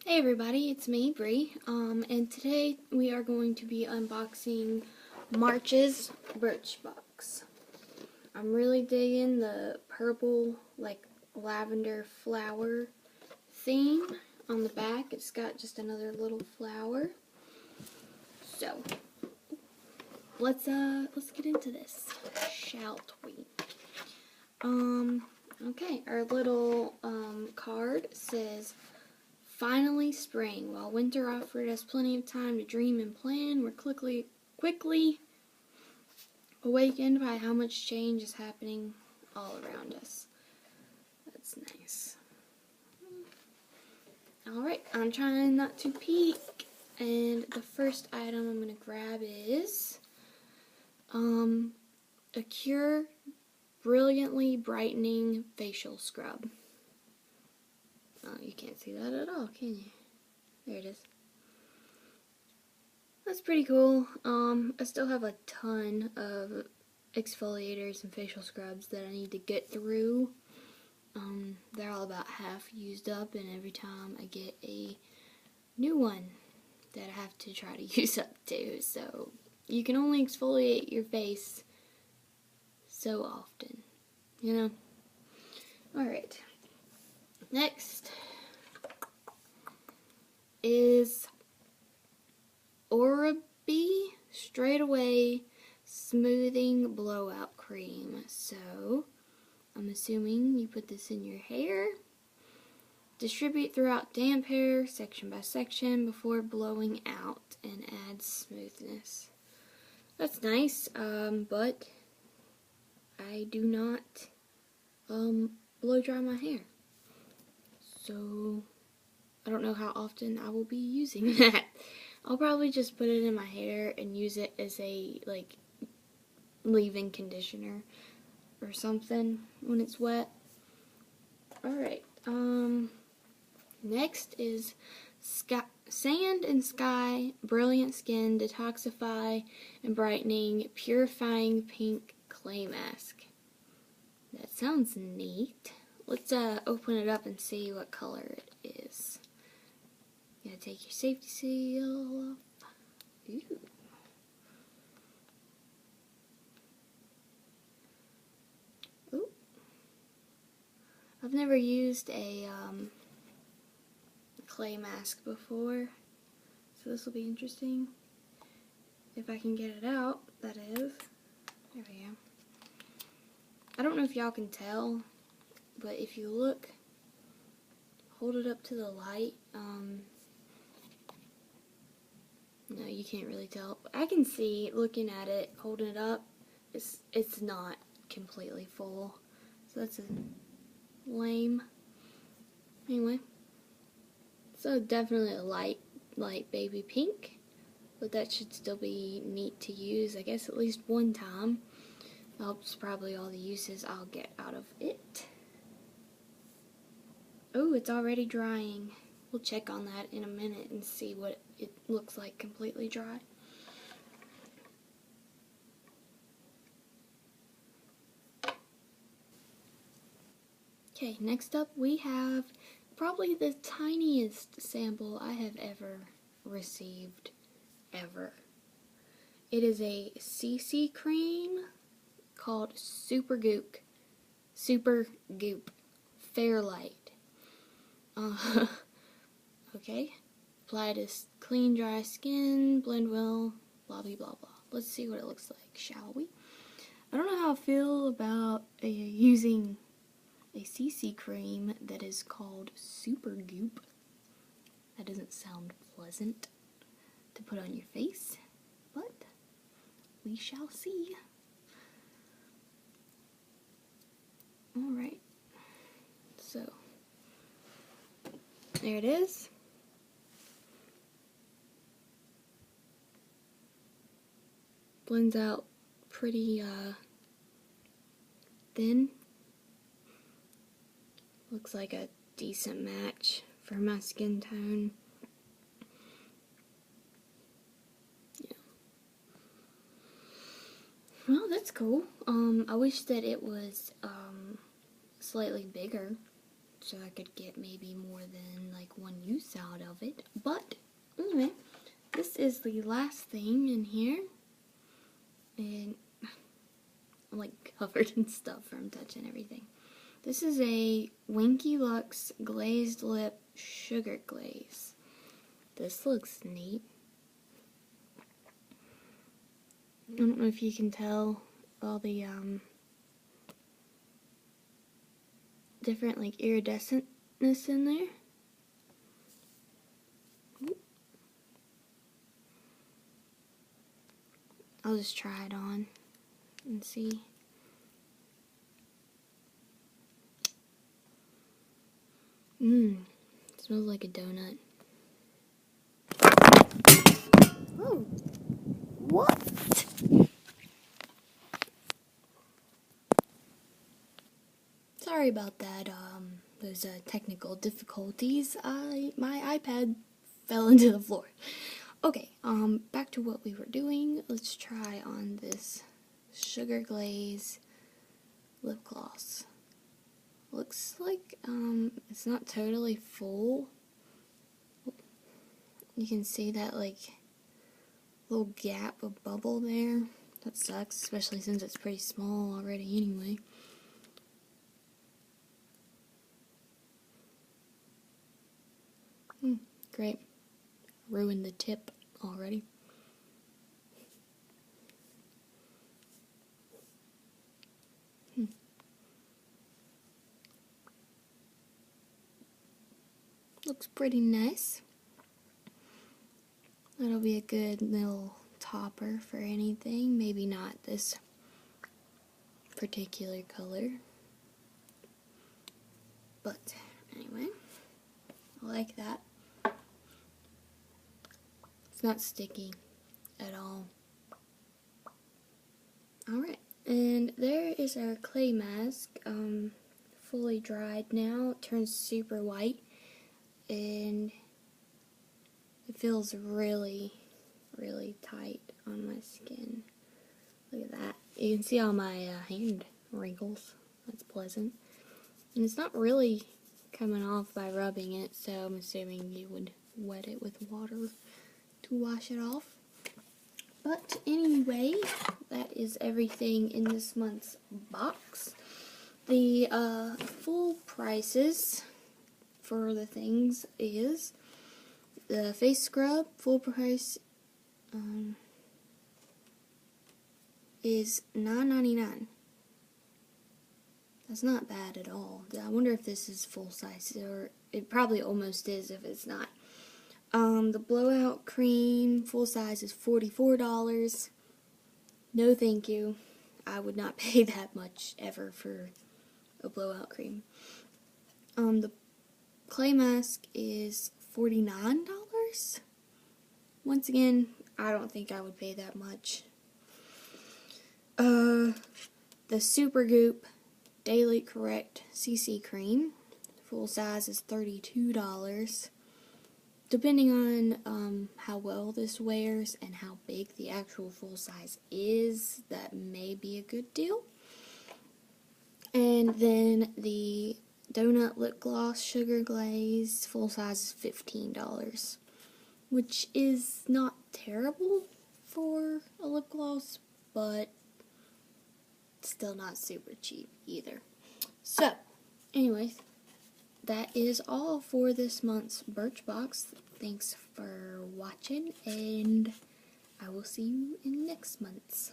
Hey everybody, it's me, Bree, and today we are going to be unboxing March's Birchbox. I'm really digging the purple, like, lavender flower theme on the back. It's got just another little flower. So, let's get into this, shall we? Okay, our little, card says, "Finally spring. While winter offered us plenty of time to dream and plan, we're quickly awakened by how much change is happening all around us." That's nice. Alright, I'm trying not to peek. And the first item I'm going to grab is a Cure Brilliantly Brightening Facial Scrub. Oh, you can't see that at all, can you? There it is. That's pretty cool. I still have a ton of exfoliators and facial scrubs that I need to get through. They're all about half used up, and every time I get a new one that I have to try to use up too. So you can only exfoliate your face so often, you know? Alright. Next is Oral-B Straightaway Smoothing Blowout Cream. So, I'm assuming you put this in your hair, distribute throughout damp hair, section by section, before blowing out, and add smoothness. That's nice, but I do not blow dry my hair. So, I don't know how often I will be using that. I'll probably just put it in my hair and use it as a, like, leave-in conditioner or something when it's wet. Alright, next is Sand and Sky Brilliant Skin Detoxify and Brightening Purifying Pink Clay Mask. That sounds neat. Let's open it up and see what color it is. You gotta take your safety seal off. Ooh. Ooh. I've never used a clay mask before, so this will be interesting. If I can get it out, that is. There we go. I don't know if y'all can tell, but if you look, hold it up to the light, no, you can't really tell. I can see, looking at it, holding it up, it's not completely full. So that's lame. Anyway, so definitely a light baby pink, but that should still be neat to use, I guess, at least one time. That's probably all the uses I'll get out of it. Oh, it's already drying. We'll check on that in a minute and see what it looks like completely dry. Okay, next up we have probably the tiniest sample I have ever received, ever. It is a CC cream called Super Goop Fairlight. Okay, apply to clean, dry skin, blend well, blah, blah, blah, blah. Let's see what it looks like, shall we? I don't know how I feel about using a CC cream that is called Super Goop. That doesn't sound pleasant to put on your face, but we shall see. Alright, so there it is. Blends out pretty thin. Looks like a decent match for my skin tone. Yeah. Well, that's cool. I wish that it was slightly bigger so I could get maybe more than like one use out of it. But anyway, this is the last thing in here, and I'm like covered in stuff from touching everything. This is a Winky Lux glazed lip sugar glaze. This looks neat. I don't know if you can tell all the different like iridescentness in there. I'll just try it on and see. Smells like a donut. Oh, what? Sorry about that. Those technical difficulties. My iPad fell into the floor. Okay, back to what we were doing. Let's try on this sugar glaze lip gloss. Looks like it's not totally full. You can see that like little gap of bubble there. That sucks, especially since it's pretty small already anyway. Great. Ruined the tip already. Looks pretty nice. That'll be a good little topper for anything. Maybe not this particular color. But anyway, I like that. It's not sticky at all. Alright, and there is our clay mask. Fully dried now. It turns super white. And it feels really, really tight on my skin. Look at that. You can see all my hand wrinkles. That's pleasant. And it's not really coming off by rubbing it, so I'm assuming you would wet it with water to wash it off. But anyway, that is everything in this month's box. The full prices for the things is the face scrub, full price is $9.99. That's not bad at all. I wonder if this is full size, or it probably almost is if it's not. The blowout cream, full size, is $44. No thank you. I would not pay that much ever for a blowout cream. The clay mask is $49. Once again, I don't think I would pay that much. The Supergoop Daily Correct CC cream, full size, is $32. Depending on how well this wears and how big the actual full size is, that may be a good deal. And then the Donut Lip Gloss Sugar Glaze, full size, is $15, which is not terrible for a lip gloss, but still not super cheap either. So, anyways, that is all for this month's Birchbox. Thanks for watching, and I will see you in next month's.